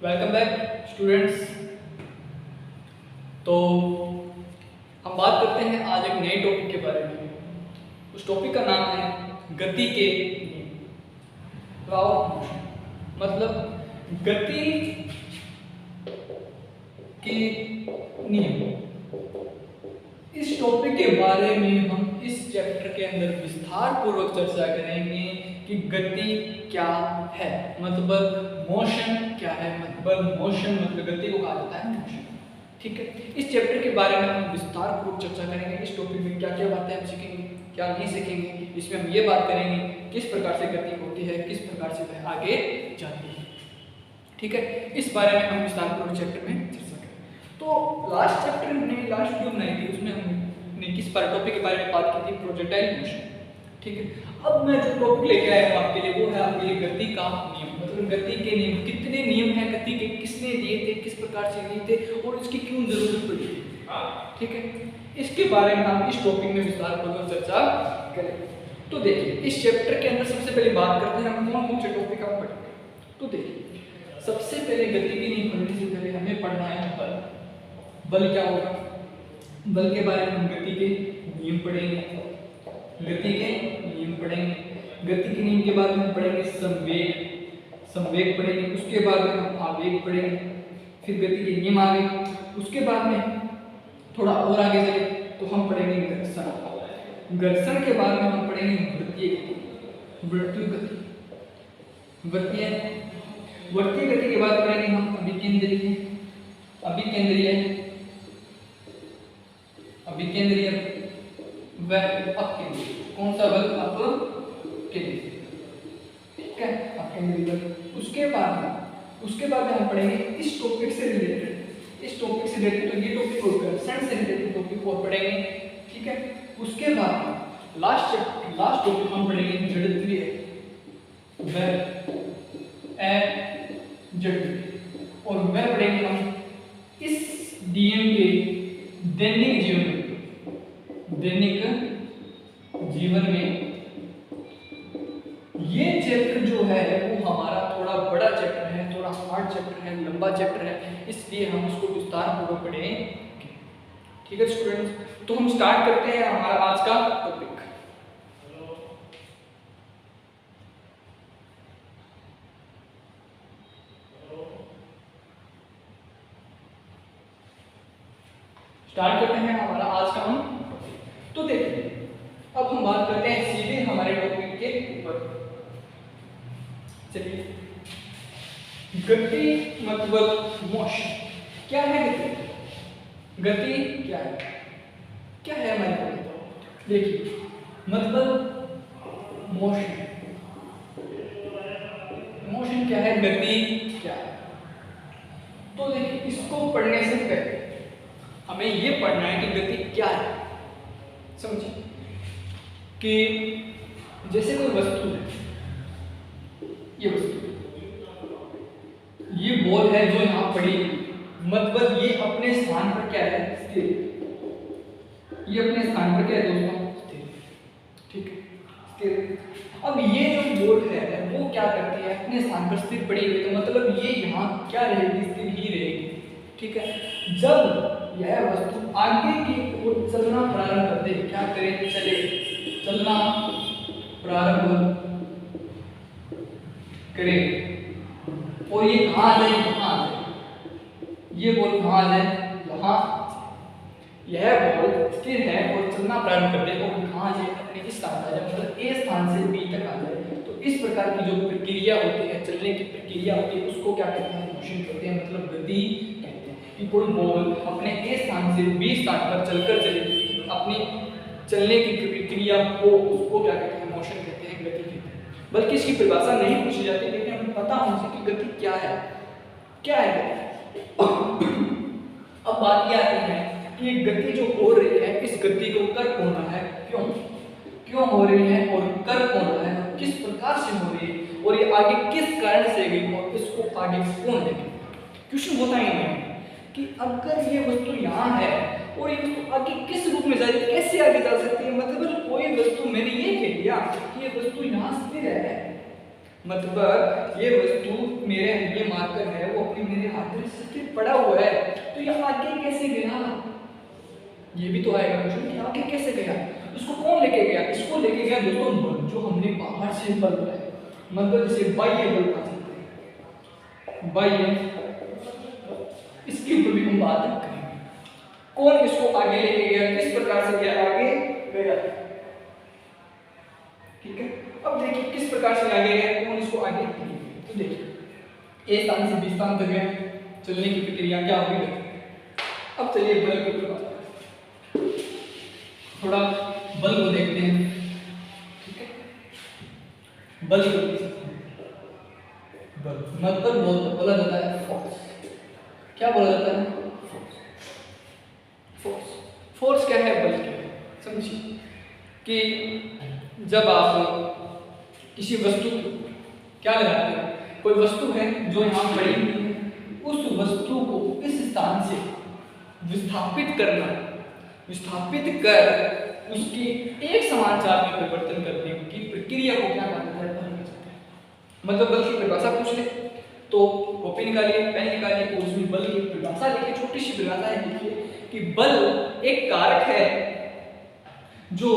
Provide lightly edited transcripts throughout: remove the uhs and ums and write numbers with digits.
Welcome back students. तो हम बात करते हैं आज एक नए टॉपिक के बारे में। उस टॉपिक का नाम है गति के नियम, लॉ ऑफ मोशन। मतलब गति के नियम। इस टॉपिक के बारे में हम इस चैप्टर के अंदर विस्तार पूर्वक चर्चा करेंगे कि गति क्या है, मतलब मोशन क्या है, मतलब मोशन मतलब गति को कहा जाता है मोशन। ठीक है, इस चैप्टर के बारे में हम विस्तार पूर्वक चर्चा करेंगे। इस टॉपिक में क्या क्या बातें हम सीखेंगे, क्या नहीं सीखेंगे, इसमें हम ये बात करेंगे किस प्रकार से गति होती है, किस प्रकार से वह आगे जाती है। ठीक है, इस बारे में हम विस्तार पूर्वक चैप्टर में चर्चा करेंगे। तो लास्ट चैप्टर में लास्ट वीडियो बनाई थी, उसमें हमने किस पर टॉपिक के बारे में बात की थी, प्रोजेक्टाइल मोशन। ठीक है, अब मैं जो टॉपिक लेके आया हूँ आपके लिए, वो है आपके लिए गति का नियम। मतलब गति के नियम, कितने नियम हैं गति के, किसने दिए थे, किस प्रकार से दिए थे और इसकी क्यों जरूरत पड़ी। ठीक है, इसके बारे में हम इस टॉपिक में विस्तार पूर्वक चर्चा करेंगे। तो देखिए, इस चैप्टर के अंदर सबसे पहले बात करते हैं हम कौन कौन से टॉपिक हम पढ़ेंगे। तो देखिए, सबसे पहले गति के नियम पढ़ने से पहले हमें पढ़ना है बल। बल क्या होगा, बल के बारे में हम गति के नियम पढ़ेंगे, गति के नियम पढ़ेंगे। गति के नियम के बाद हम पढ़ेंगे संवेग, संवेग पढ़ेंगे। उसके बाद में हम आवेग पढ़ेंगे। फिर गति के नियम आ गए। उसके बाद में थोड़ा और आगे चले तो हम पढ़ेंगे घर्षण। घर्षण के बाद में हम पढ़ेंगे वृत्तीय गति, वृत्तीय गति, वृत्तीय वृत्तीय गति के बाद पढ़ेंगे हम अभिकेंद्रीय, अभिकेंद्रीय, अभिकेंद्रीय व अपकेंद्रीय। कौन सा बल, अपकेंद्रीय। ठीक है, अपकेंद्रीय बल। उसके बाद में हम पढ़ेंगे इस टॉपिक से रिलेटेड, इस टॉपिक से रिलेटेड, तो ये टॉपिक और घर्षण से रिलेटेड टॉपिक और पढ़ेंगे। ठीक है, उसके बाद लास्ट टॉपिक हम पढ़ेंगे जड़त्वीय व जड़त्वीय, और वह पढ़ेंगे हम इस डीएम के दैनिक जीवन में, दैनिक जीवन में। ये चैप्टर जो है वो हमारा थोड़ा बड़ा चैप्टर है, थोड़ा हार्ड चैप्टर है, लंबा चैप्टर है, इसलिए हम इसको विस्तार पूर्वक पढ़ेंगे। ठीक है स्टूडेंट्स, तो हम स्टार्ट करते हैं हमारा आज का टॉपिक। स्टार्ट करते हैं हमारा आज का हम टॉपिक। तो देखिए, अब हम बात करते हैं सीधे हमारे टॉपिक के ऊपर। चलिए, गति मतलब मोशन। क्या है गति, गति क्या है, क्या है हमारे को देखिए, मतलब मोशन, मोशन क्या है, गति क्या है। तो देखिए, इसको पढ़ने से पहले हमें ये पढ़ना है कि गति क्या है। समझिए कि जैसे कोई वस्तु है, ये वस्तु, ये बॉल है जो यहाँ पड़ी, मतलब ये अपने स्थान पर क्या है, स्थिर। ये अपने स्थान पर क्या है दोस्तों, स्थिर। ठीक है, स्थिर। अब ये जो बॉल है वो क्या करती है, अपने स्थान पर स्थिर पड़ी हुई, तो मतलब ये यहाँ क्या रहेगी, स्थिर ही रहेगी। ठीक है, जब यह वस्तु आगे की ओर चलना प्रारंभ कर दे, क्या करे, चले, चलना प्रारंभ करे, और ये कहाँ जाए, कहाँ आ जाए, ये बॉल कहाँ आ जाए, यहाँ। यह बॉल स्थिर है और चलना प्रारंभ कर दे और कहाँ जाए, अपने इस स्थान पर आ जाए, मतलब ए स्थान से बी तक आ जाए। तो इस प्रकार की जो प्रक्रिया होती है, चलने की प्रक्रिया होती है, उसको क्या कहते हैं, मोशन कहते हैं, मतलब गति कहते हैं। कि कोई बॉल अपने ए स्थान से बी स्थान पर चलकर चले, अपनी चलने की प्रक्रिया को, उसको क्या कहते हैं, मोशन कहते हैं, गति कहते हैं। बल्कि इसकी परिभाषा नहीं पूछी जाती, लेकिन हमें पता होना चाहिए कि गति क्या है, क्या है गति। अब बात ये आती है कि गति जो हो रही है, इस गति को कर कौन रहा है, क्यों क्यों हो रही है, और कर कौन रहा है, किस प्रकार से हो रही है, और ये आगे किस कारण से गई, और इसको आगे कौन लेके। क्वेश्चन होता ही नहीं कि अगर ये वस्तु यहाँ है और ये वस्तु आगे किस रूप में जा रही है, कैसे आगे जा सकती है। मतलब कोई वस्तु, मैंने ये कह दिया कि ये वस्तु यहाँ स्थिर है, मतलब ये वस्तु मेरे ये मार्कर है वो अपने मेरे हाथ में स्थिर पड़ा हुआ है, तो ये आगे कैसे गया? ये भी तो आएगा क्वेश्चन कि आगे कैसे गया, इसको कौन लेके गया? इसको लेके गया दोस्तों बल, जो हमने बाहर से बल लगाया, मतलब जैसे बाह्य बल कह सकते हैं, बाह्य, इसके ऊपर भी हम बात करेंगे। कौन इसको आगे लेके गया, किस प्रकार से गया, आगे गया, ठीक है। अब देखिए किस प्रकार से आगे गया, कौन इसको आगे लेके गया। तो देखिए ए स्थान से बी स्थान तक गया, चलने की प्रक्रिया क्या होगी। अब चलिए बल के ऊपर बात करते हैं, थोड़ा बल को देखते हैं, ठीक है। बल को बल मतलब बोला जाता है फोर्स। क्या बोला जाता है? फोर्स। फोर्स क्या है? बल क्या है? समझिए कि जब आप किसी वस्तु को क्या लगाते हैं, कोई वस्तु है जो यहाँ पड़ी हुई है, उस वस्तु को इस स्थान से विस्थापित करना, विस्थापित कर उसकी एक समान चाल में परिवर्तन करने की प्रक्रिया को क्या कहते हैं? बल कहते हैं। मतलब बल की परिभाषा पूछ ले तो कॉपी निकालिए, पेन निकालिए, तो उसमें बल की परिभाषा लिखिए, छोटी सी परिभाषा है लिखिए कि बल एक कारक है जो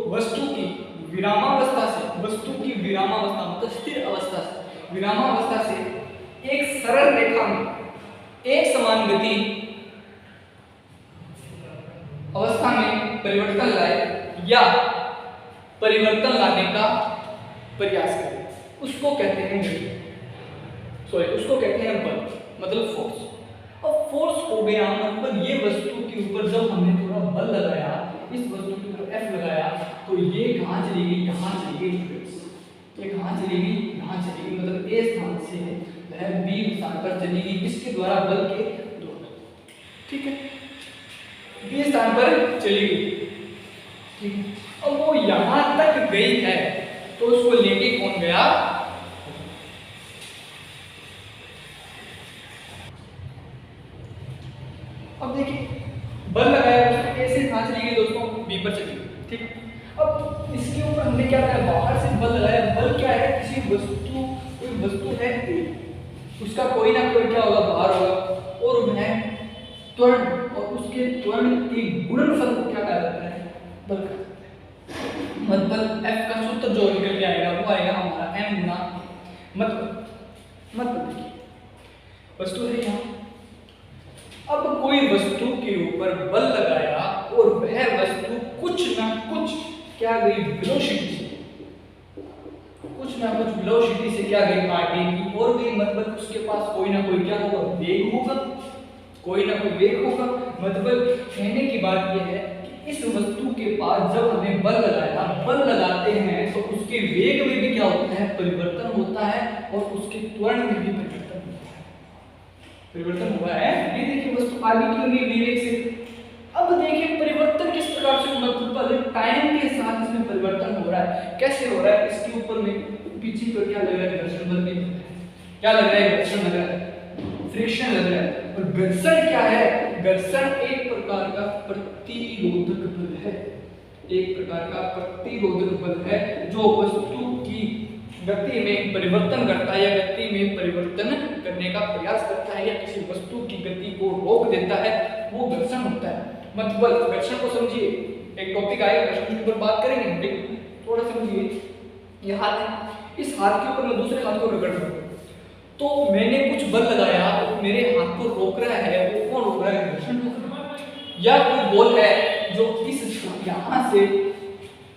वस्तु की विरामावस्था से, वस्तु की विरामावस्था मतलब स्थिर अवस्था से, विरामावस्था से एक सरल रेखा में एक समान गति अवस्था में परिवर्तन लाए या परिवर्तन लाने का प्रयास करें, उसको कहते हैं गति, उसको कहते हैं बल, मतलब फोर्स। अब फोर्स हो गया मतलब ये वस्तु के ऊपर जब हमने थोड़ा बल लगाया, इस वस्तु के ऊपर F लगाया, तो ये कहाँ चली गई? यहाँ चली गई। ये कहाँ चली गई? यहाँ चली गई, मतलब A स्थान से वह B स्थान पर चली गई, इसके द्वारा बल के द्वारा, ठीक है। B स्थान पर चली गई, ठीक है। अब वो यहाँ तक गई है तो उसको लेके कौन गया? अब देखिए बल लगाया, उसने A से कहाँ चली गई दोस्तों? B पर चली गई, ठीक है। अब इसके ऊपर हमने क्या किया? बाहर से बल लगाया। बल क्या है? किसी वस्तु, कोई वस्तु है A, उसका कोई ना कोई क्या होगा? भार होगा, और वह त्वरण और उसके त्वरण के गुणनफल को क्या कहा जाता है? बल कहा जाता है। मतलब F का सूत्र जो निकल के आएगा वो आएगा हमारा M गुना मतलब देखिए वस्तु है यहाँ, अब कोई वस्तु के ऊपर बल लगाया और वह वस्तु कुछ ना कुछ क्या गई? वेलोसिटी से, कुछ ना कुछ वेलोसिटी से क्या गई? आगे की और गई, मतलब उसके पास कोई ना कोई क्या होगा? वेग होगा, कोई ना कोई वेग होगा। मतलब कहने की बात यह है कि इस वस्तु के पास जब हमने बल लगाया, बल लगाते हैं तो उसके वेग में भी क्या होता है? परिवर्तन होता है, और उसके त्वरण में भी परिवर्तन हुआ है। ये देखिए वस्तु आगे की हुई विवेक से। अब देखिए परिवर्तन किस प्रकार से, मतलब टाइम के साथ इसमें परिवर्तन हो रहा है। कैसे हो रहा है? इसके ऊपर में पीछे पर क्या लग रहा है? घर्षण बल भी क्या लग रहा है? घर्षण लग रहा है, फ्रिक्शन लग रहा है। और घर्षण क्या है? घर्षण एक प्रकार का प्रतिरोधक बल है, एक प्रकार का प्रतिरोधक बल है जो वस्तु की गति में परिवर्तन करता है या गति में परिवर्तन करने का प्रयास करता है या किसी वस्तु की गति को रोक देता है, वो घर्षण होता है। मतलब घर्षण को समझिए, एक टॉपिक आएगा घर्षण के ऊपर बात करेंगे, लेकिन थोड़ा समझिए ये हाथ है, इस हाथ के ऊपर मैं दूसरे हाथ को रगड़ रहा हूँ, तो मैंने कुछ बल लगाया तो मेरे हाथ को रोक रहा है, वो कौन रोक रहा है? घर्षण रोक रहा है। या कोई बॉल है जो इस यहाँ से,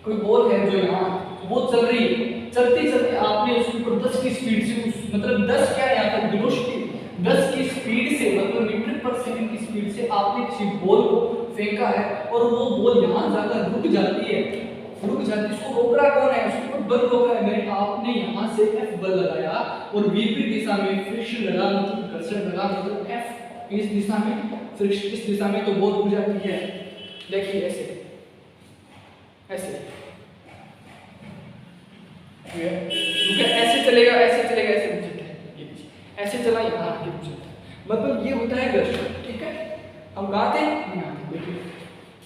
कोई बॉल है जो यहाँ वो चल रही है, चलते चलते आपने उसके ऊपर 10 की स्पीड से मतलब 10 क्या है यहाँ पर? वेलोसिटी 10 की स्पीड से, मतलब मीटर पर सेकंड की स्पीड से आपने किसी बॉल को फेंका है और वो बॉल यहाँ जाकर रुक जाती है, इसको रोक रहा कौन है? उसके ऊपर बल रोक रहा है। मेरे आपने यहाँ से F बल लगाया और विपरीत दिशा में फ्रिक्शन लगा, मतलब घर्षण लगा, मतलब F इस दिशा में, फ्रिक्शन इस दिशा में, तो बॉल रुक जाती है। देखिए ऐसे ऐसे चलेगा, ऐसे चलेगा, ऐसे रुक जाता है, ऐसे चला यहाँ आके रुक जाता है, मतलब ये होता है घर्षण, ठीक है। हम गाते हैं, देखिए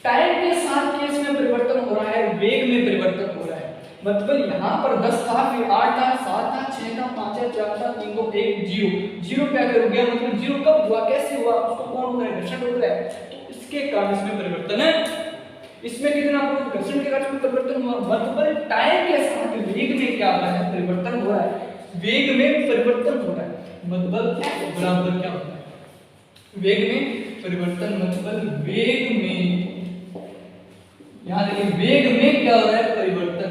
टाइम के साथ केस में परिवर्तन हो रहा है, वेग में परिवर्तन हो रहा है। मतलब यहाँ पर 10 था, फिर 8 था, 7 था, 6 था, 5 था, 4 था, 3 2 1 0 0 पे आकर रुक गया। मतलब 0 कब हुआ, कैसे हुआ, उसको कौन रोक रहा है, घर्षण रोक रहा है, तो इसके कारण इसमें परिवर्तन है। इसमें कितना घर्षण के कारण परिवर्तन हुआ, मतलब टाइम के साथ वेग में क्या हो रहा है, परिवर्तन हो रहा है, वेग में परिवर्तन हो रहा है। मतलब F बराबर क्या होता है, वेग में परिवर्तन, मतलब वेग में, यहां देखिए वेग में क्या हो रहा है, परिवर्तन,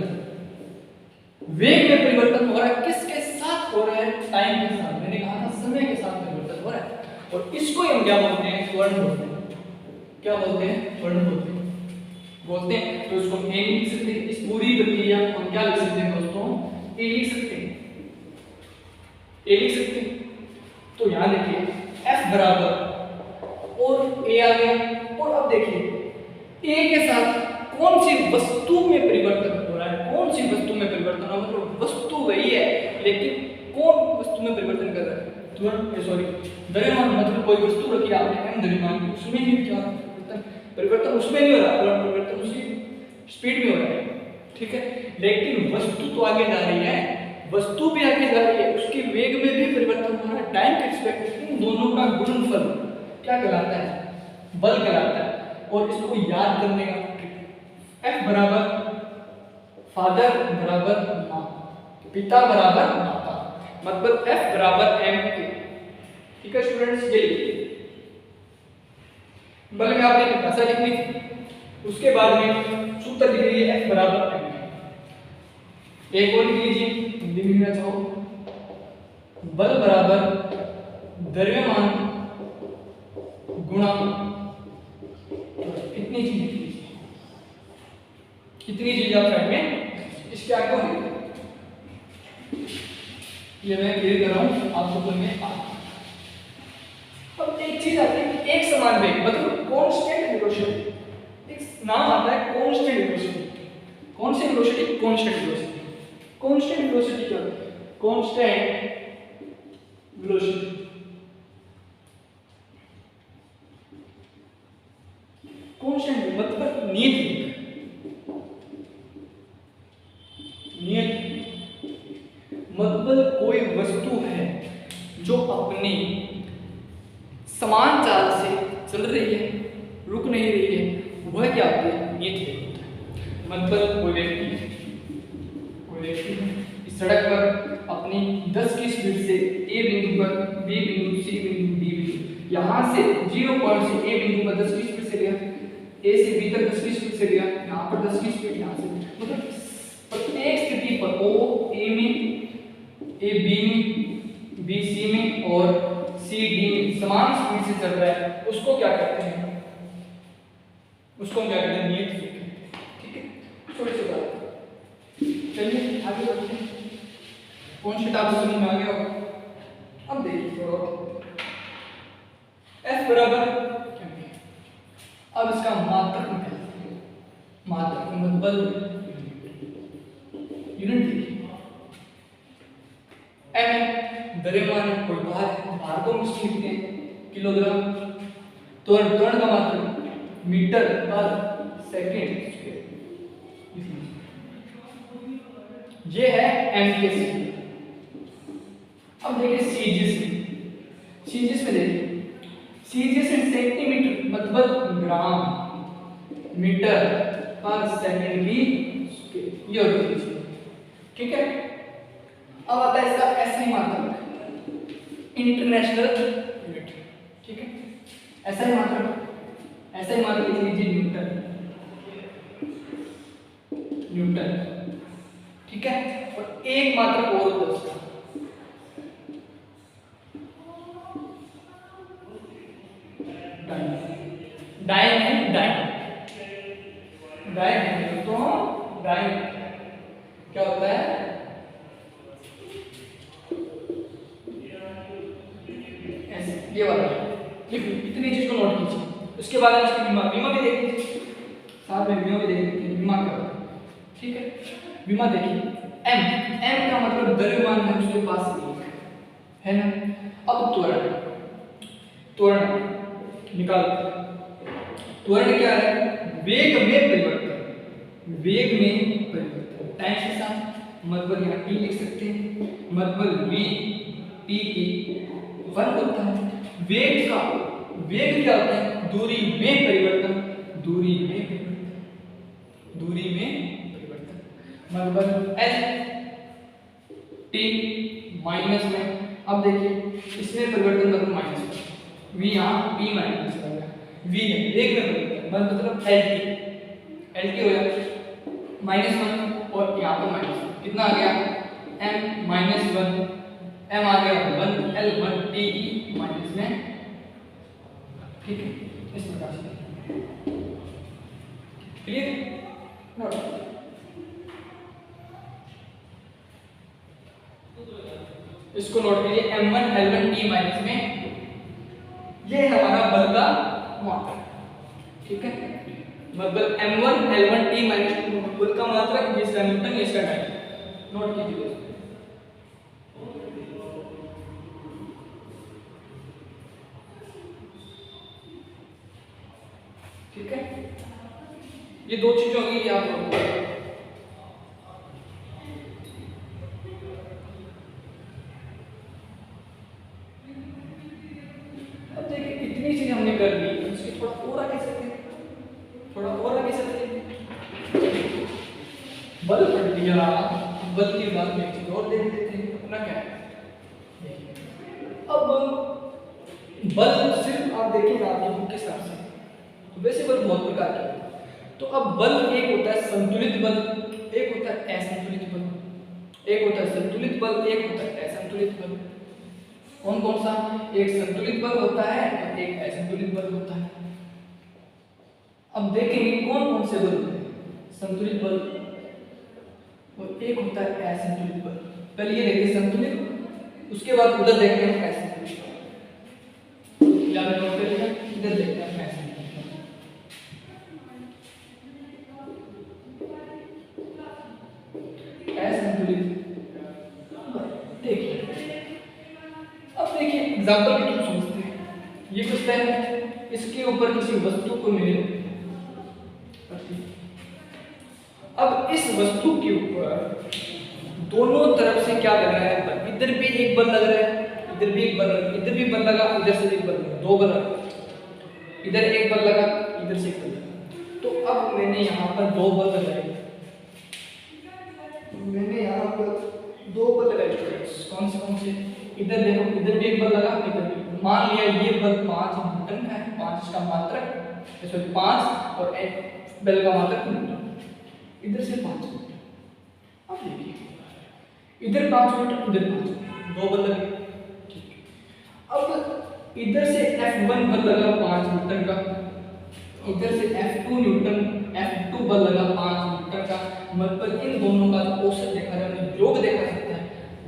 वेग में परिवर्तन हो रहा है, किसके साथ हो रहा है, टाइम के साथ, मैंने कहा था समय के साथ परिवर्तन हो रहा है। और इसको हम क्या बोलते हैं, त्वरण बोलते हैं। क्या बोलते हैं, त्वरण बोलते हैं। तो इसको ए लिख सकते हैं, इस पूरी प्रक्रिया को हम क्या लिख सकते हैं दोस्तों, ए लिख सकते हैं, ए लिख सकते हैं। तो यहां देखिए F बराबर और ए आ गया, और अब देखिए ए के साथ कौन सी वस्तु में परिवर्तन हो रहा है, कौन सी वस्तु में परिवर्तन हो रहा है, मतलब वस्तु वही है लेकिन कौन वस्तु में परिवर्तन कर रहा है, द्रव्यमान, मतलब कोई वस्तु रखी आपने m द्रव्यमान की, उसमें ही क्या परिवर्तन उसमें नहीं हो रहा, परिवर्तन उसी स्पीड में हो रहा है, ठीक है। लेकिन वस्तु तो आगे जा रही है, वस्तु भी आगे जा रही है, उसके वेग में भी परिवर्तन हो रहा है, टाइम के रिस्पेक्ट इन दोनों का गुणनफल क्या कहलाता है, बल कहलाता है। और इसको याद करने का F बराबर फादर बराबर माँ, पिता बराबर माता, मतलब F बराबर m के, ठीक है स्टूडेंट्स, ये लिखिए। बल में आपने परिभाषा लिखनी थी, उसके बाद में सूत्र लिख लीजिए F बराबर m। एक और लिख लीजिए, हिंदी में लिखना चाहो, बल बराबर द्रव्यमान गुणा, इतनी चीज लिख लीजिए, कितनी चीज आप साइड में, इसके आगे और ये मैं क्लियर कर रहा हूं आपको समझ में आ। अब एक चीज आती है कि एक समान वेग, मतलब कांस्टेंट वेलोसिटी, एक नाम आता है कांस्टेंट वेलोसिटी। कौन सी velocity, constant velocity. Constant velocity क्या होती है, कांस्टेंट वेलोसिटी, कांस्टेंट मतलब नियत, मतलब कोई वस्तु है जो अपनी समान चाल से चल रही है, रुक नहीं रही है, वह क्या होती है, नियत वेग होता है। मतलब कोई व्यक्ति इस सड़क पर अपनी 10 की स्पीड से ए बिंदु पर, बी बिंदु, सी बिंदु, डी बिंदु, यहाँ से 0 पॉइंट से ए बिंदु पर 10 की स्पीड से गया, ए से बी तक 10 की स्पीड से गया, यहाँ पर 10 की स्पीड, यहाँ से, मतलब प्रत्येक स्थिति पर ओ ए में, ए बी में, बी सी में और सी डी में समान स्पीड से चल रहा है, उसको क्या कहते हैं, उसको क्या कहते हैं, नियत वेग, ठीक है। छोटी सी बात, चलिए आगे बढ़ते हैं। कॉन्स्टेंट आपको समझ में आ गया होगा। अब देखिए थोड़ा F बराबर, अब इसका मात्रक निकालते हैं, मात्रक मतलब यूनिट देखिए, m द्रव्यमान कोई भार है, भार को हम लिखते हैं किलोग्राम, त्वरण का मात्रक मीटर पर सेकंड स्क्वायर, ये है m के सी। अब देखिए सीजीएस में देखिए, सीजीएस इन सेंटीमीटर मतलब ग्राम मीटर पर सेकंड की ये होती है, ठीक है। अब आता है इसका एसआई मात्रक, इंटरनेशनल यूनिट, ठीक है। एसआई मात्रक लिख लीजिए न्यूटन, ठीक है। और एक मात्रक और होता है उसका, डाइन क्या होता है, ये वाला, इतनी चीज को नोट कीजिए। उसके बाद हम इसकी बीमा भी देख लीजिए, साथ में बीमा भी देख लीजिए, बीमा क्या होता है, ठीक है। बीमा देखिए m का मतलब द्रव्यमान है उसके पास है ना। अब त्वरण निकाल, त्वरण क्या है, वेग में परिवर्तन। टाइम के साथ मतबल यहाँ टी लिख सकते हैं, मतबल v t की 1 होता है। वेग का वेग क्या होता है? दूरी में परिवर्तन, दूरी में परिवर्तन, दूरी में परिवर्तन। मतबल l t माइनस में, अब देखिए इसमें परिवर्तन मतलब माइनस, v यहाँ t माइनस हो गया, v है वेग में परिवर्तन मतलब l t हो गया -1 और यहाँ पर माइनस कितना आ गया m -1, m आ गया 1 l 1 t की माइनस में, ठीक है इस प्रकार से क्लियर नोट। इसको नोट कीजिए m1 l1 t माइनस में, ये है हमारा बल का मात्रक, ठीक है मतलब m1 l1 t माइनस बल का मात्रक, इसका न्यूटन इसका टाइम, नोट कीजिए। ठीक है ये दो चीजों की आप अब देखिए इतनी चीज हमने कर ली, इसकी थोड़ा और आगे चलते हैं, थोड़ा और आगे चलते हैं। बल पढ़ लिया, बल के बाद में एक चीज और देख लेते हैं अपना क्या है। अब बल सिर्फ आप देखिएगा आपकी बुक के हिसाब से, तो वैसे बल बहुत प्रकार के हैं। तो अब बल एक होता है संतुलित बल, एक होता है असंतुलित बल, एक होता है संतुलित बल, एक होता है असंतुलित बल। कौन कौन सा? एक संतुलित बल होता है और एक असंतुलित बल होता है। अब देखेंगे कौन कौन से बल होते हैं, संतुलित बल और एक होता है असंतुलित बल। पहले ये देखिए संतुलित, उसके बाद उधर देखते हैं असंतुलित। याद नोट करिएगा, इधर देखते हैं असंतुलित। देखिए अब देखिए एग्जांपल के थ्रू समझते हैं। ये कुछ है, इसके ऊपर किसी वस्तु को मिले, अब इस वस्तु के ऊपर दोनों तरफ से क्या लग रहा है बल, इधर भी एक बल लग रहा है, इधर भी एक बल लगा, इधर भी बल लगा, इधर से एक बल लगा, दो बल लगा, इधर एक बल लगा, इधर से एक बल लगा। तो अब मैंने यहाँ पर दो बल लगाए, मैंने यहाँ पर दो बल लगाए स्टूडेंट्स। कौन से? इधर देखो, इधर भी एक बल लगा, इधर भी। मान लिया ये बल 5 न्यूटन है, 5 का मात्रक, सॉरी 5 और एक बल का मात्रक न्यूटन, इधर से 5 न्यूटन। अब देखिए इधर 5 न्यूटन, इधर 5 न्यूटन, दो बल लगे, ठीक। अब इधर से F1 बल लगा 5 न्यूटन का, इधर से F2 न्यूटन, F2 बल लगा 5 न्यूटन का, मतलब इन दोनों का जो औसत देखा जाए, योग देखा जाता है,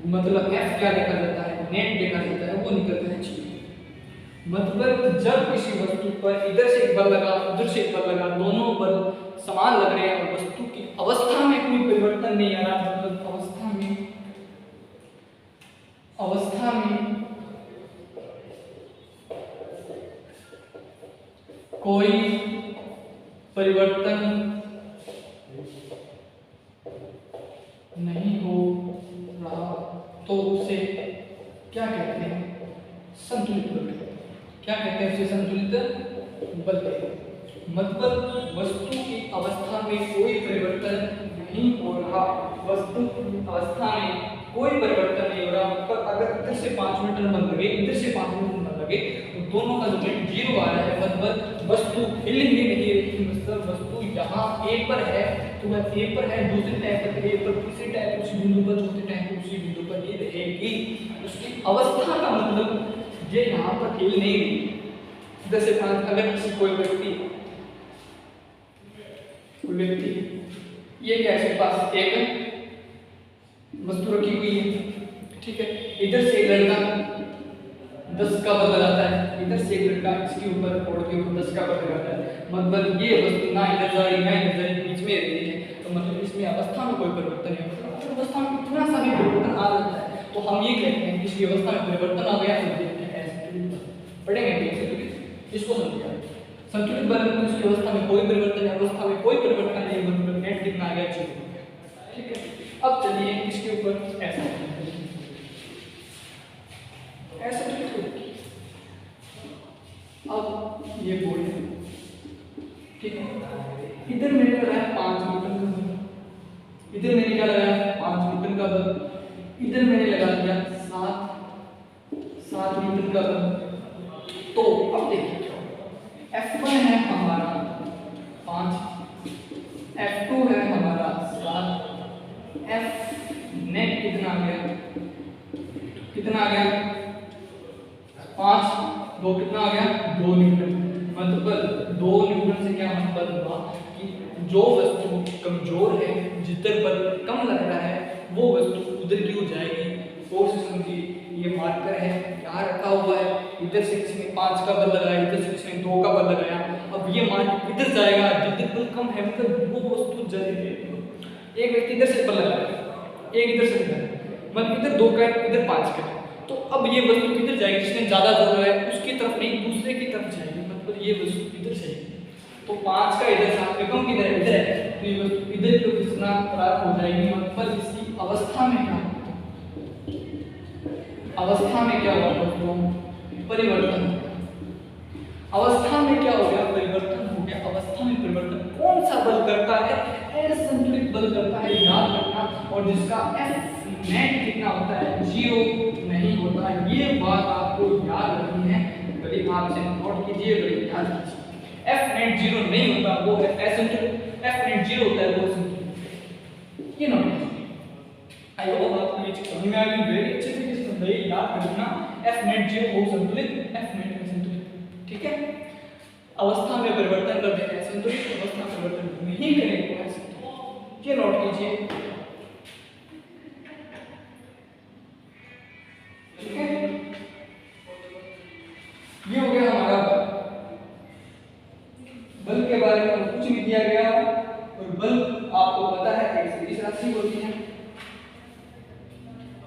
मतलब F क्या देखा जाता है, नेट देखा जाता है, वो निकलता है 6। मतलब जब किसी वस्तु पर इधर से एक बल लगा, उधर से एक बल लगा, दोनों बल समान लग रहे हैं और वस्तु की अवस्था में कोई परिवर्तन नहीं आ रहा, मतलब अवस्था में कोई परिवर्तन नहीं हो रहा, तो उसे क्या कहते हैं? संतुलित बल। क्या कहते हैं उसे? संतुलित बल। मतलब वस्तु की अवस्था में कोई परिवर्तन नहीं हो रहा, वस्तु की अवस्था में कोई परिवर्तन नहीं हो रहा, पर अगर इधर से 5 मीटर बल लगे, इधर से 5 मीटर बल लगे, तो दोनों का जो रेट 0 आ रहा है, मतलब वस्तु हिल ही नहीं रही, मतलब वस्तु यहाँ A पर है तो वह A पर है, दूसरी टाइम पर A पर, तीसरी टाइम उसी बिंदु पर, चौथी टाइम पर उसी बिंदु पर ही रहेगी। उसकी अवस्था का मतलब ये यहाँ पर हिल नहीं रही। जैसे अगर किसी कोई व्यक्ति ये क्या है, इसके पास एक वस्तु रखी हुई है, ठीक है, इधर से एक लड़का 10 का बल लगाता है, इधर से एक लड़का इसके ऊपर बोर्ड के ऊपर 10 का बल लगाता है, मतलब ये वस्तु ना इधर जा रही ना इधर जा रही, बीच में रहती है, तो मतलब इसमें अवस्था में कोई परिवर्तन नहीं होता। अगर अवस्था में इतना सा भी परिवर्तन आ जाता है तो हम ये कहते हैं कि इसकी अवस्था में परिवर्तन आ गया, पढ़ेंगे इसको समझिए। संतुलित बल में उसकी अवस्था में कोई परिवर्तन है, अवस्था में कोई परिवर्तन नहीं, मतलब नेट कितना आ गया 0। ठीक है। अब चलिए इसके ऊपर ऐसा अब ये बोर्ड है, ठीक है। इधर मैंने लगाया 5 न्यूटन का बल, इधर मैंने क्या लगाया 5 न्यूटन का बल, इधर मैंने लगा दिया 7 न्यूटन का बल। तो अब देखिए F1 है हमारा 5, F2 है हमारा 7, F नेट कितना आ गया 5, 2 कितना आ गया 2 न्यूटन। मतलब 2 न्यूटन से क्या मतलब हुआ कि जो वस्तु कमजोर है, जिधर बल कम लग रहा है वो वस्तु उधर की हो जाएगी। फोर्स सिस्टम की ये मार्कर है, यहाँ रखा हुआ है, इधर से किसी ने 5 का बल लगाया, इधर से किसी ने 2 का बल लगाया। अब ये मार्कर इधर जाएगा, जिधर बल कम है मतलब वो वस्तु जाएगी। एक व्यक्ति इधर से बल लगाया, एक इधर से लगाया, मतलब इधर 2 का है, इधर 5 का है, तो अब ये वस्तु किधर जाएगी, जिसने ज्यादा जोर लगाया उसकी तरफ नहीं, दूसरे की तरफ जाएगी। मतलब ये वस्तु इधर जाएगी। तो 5 का इधर 7 का कम किधर है, इधर है, तो ये वस्तु इधर की घिसना प्रारंभ हो जाएगी। मतलब इसकी अवस्था में क्या हुआ दोस्तों, परिवर्तन। अवस्था में क्या हो गया, परिवर्तन हो गया। अवस्था में परिवर्तन कौन सा बल करता है, असंतुलित बल करता है, याद रखना। और जिसका F नेट कितना होता है, 0 नहीं होता। ये बात आपको याद रखनी है, बड़ी आपसे नोट कीजिए, बड़ी याद कीजिए। F नेट 0 नहीं होता, वो है असंतुलित। F नेट 0 होता है, वो संतुलित। ये नोट आई होप आपको ये चीज समझ में आ गई। वेरी अच्छे तरीके से समझिए, याद रखना। F नेट 0 हो संतुलित, F नेट में संतुलित, ठीक है। अवस्था में परिवर्तन कर देंगे संतुलित, अवस्था में परिवर्तन नहीं करेंगे तो असंतुलित। ये नोट कीजिए, ठीक है। ये हो गया हमारा बल के बारे में कुछ नहीं दिया गया। और बल आपको पता है एक सदिश राशि होती है,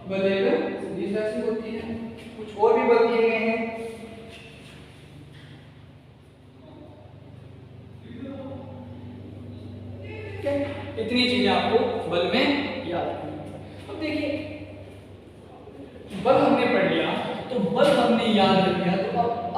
बल एक सदिश राशि होती है। कुछ और भी बल दिए गए हैं, इतनी चीजें आपको बल में याद रखनी। अब देखिए बल हमने पढ़ लिया, तो बल हमने याद रख लिया, तो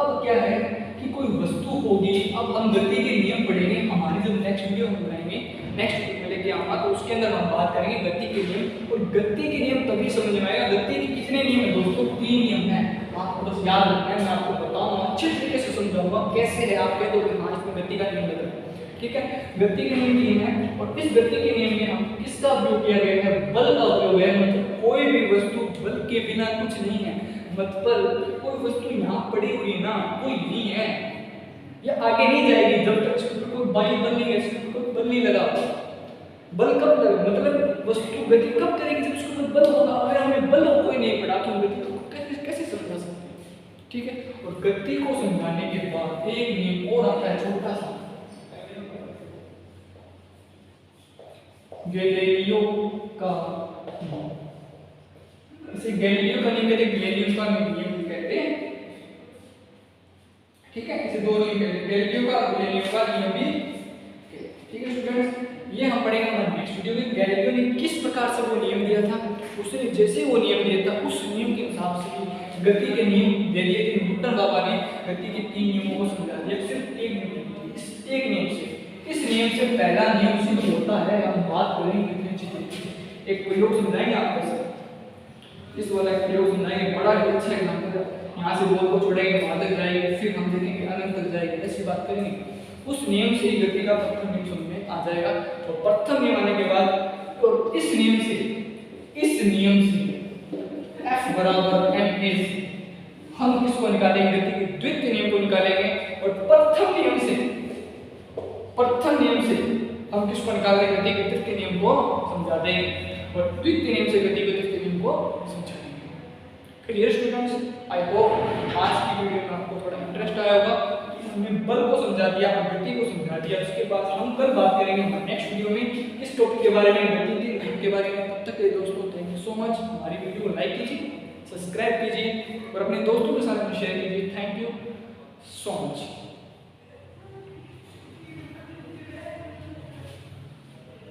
अब क्या है कि कोई वस्तु होगी। अब हम गति के नियम पढ़ेंगे, हमारी जो नेक्स्ट वीडियो हम बनाएंगे, नेक्स्ट वीडियो में लेके आऊंगा, तो उसके अंदर हम बात करेंगे गति के नियम। और गति के नियम तभी समझ में आएगा। गति के कितने नियम है दोस्तों, 3 नियम है, आपको बस याद रखना है। मैं आपको बताऊंगा, अच्छे तरीके से समझाऊंगा कैसे है। आप कह दोगे हाँ इसमें गति का नियम लग रहा है, ठीक है। गति के नियम 3 है, और इस गति के नियम में हम किसका उपयोग किया गया है, बल का उपयोग है। मतलब कोई भी वस्तु बल के बिना कुछ नहीं है। मतलब कोई वस्तु यहाँ पड़ी हुई ना, कोई नहीं है, या आगे नहीं जाएगी जब तक इसको कोई बाई बल नहीं है, इसको कोई बल नहीं लगा। बल कब लगा, मतलब वस्तु गति कब करेगी, जब उसको बल होगा। अगर हमें बल कोई नहीं पड़ा तो गति को कैसे समझा सकते हैं, ठीक है। और गति को समझाने के बाद एक नियम और आता है छोटा सा, गैलीलियो का नियम। इसे गैलीलियो का नियम कहते हैं, गैलीलियो का नियम भी कहते हैं, ठीक है। इसे दो नियम कहते हैं, गैलीलियो का नियम भी, ठीक है स्टूडेंट्स। ये हम पढ़ेंगे हमारे नेक्स्ट वीडियो में। गैलीलियो ने किस प्रकार से वो नियम दिया था, उसने जैसे वो नियम दिया था उस नियम के हिसाब से गति के नियम दे दिए थे। न्यूटन बाबा ने गति के 3 नियमों को समझा दिया, सिर्फ एक नियम से। इस नियम से पहला नियम सिद्ध होता है, हम बात करेंगे कितनी चीजें। एक प्रयोग समझाएंगे आपको सर, इस वाला प्रयोग समझाएंगे, बड़ा ही अच्छा एग्जांपल है। यहाँ से बॉल को छोड़ेंगे, वहां तक जाएगी, फिर हम देखेंगे अनंत तक जाएगी, ऐसी बात करेंगे। उस नियम से ही गति का प्रथम नियम समझ में आ जाएगा। और प्रथम नियम आने के बाद, और इस नियम से F बराबर ma हम किसको निकालेंगे, गति के द्वितीय नियम को निकालेंगे। और प्रथम नियम से हम किसको निकाल देंगे, गति के तृतीय नियम को समझा देंगे। और द्वितीय नियम से गति के तृतीय नियम को समझा देंगे। क्लियर स्टूडेंट्स, आई होप आज की वीडियो में आपको थोड़ा इंटरेस्ट आया होगा। हमने बल को समझा दिया, गति को समझा दिया। उसके बाद हम कल बात करेंगे हमारे नेक्स्ट वीडियो में किस टॉपिक के बारे में, गति के नियम के बारे में। तब तक के दोस्तों थैंक यू सो मच। हमारी वीडियो को लाइक कीजिए, सब्सक्राइब कीजिए और अपने दोस्तों के साथ शेयर कीजिए। Thank you so much.